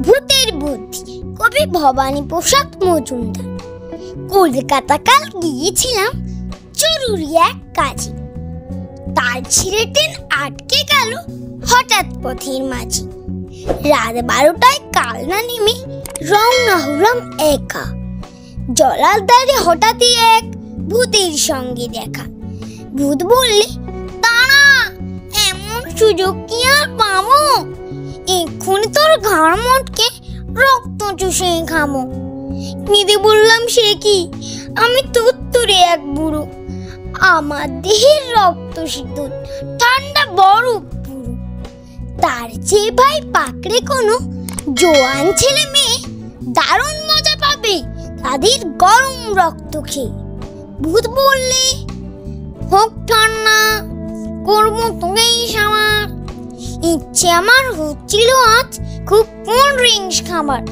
ভূতের বুদ্ধি, কবি ভবানীপ্রসাদ মজুমদার। কলকাতা কাল গিয়েছিলাম জরুরি এক কাজে। তার ছেড়ে ট্রেন আটকে গেল হঠাৎ পথের মাঝে। রাত 12টায় কালনা নেমে রওনা হলাম একা। জলাধারে হঠাৎই এক ভূতের সঙ্গে দেখা। ভূত বললে, দাঁড়া, এমন সুযোগ কি আর পাবো? এক্ষুনি তোর ঘাড় মটকে রক্ত চুষে খামো। কেঁদে বললাম, সে কি, আমি তুত্তুরে এক বুড়ো, আমার দেহের রক্ত শীতল, ঠান্ডা বরফ পুরো। তার চেয়ে ভাই পাকড়ে কোনো জোয়ান ছেলে মেয়ে দারুণ মজা পাবে তাদের গরম রক্ত খেয়ে। ভূত বললে, হোক ঠান্ডা, করবো তোকেই সামার। ইচ্ছে আমার হচ্ছিল আজ খুব কোল্ড ড্রিঙ্কস খাবার।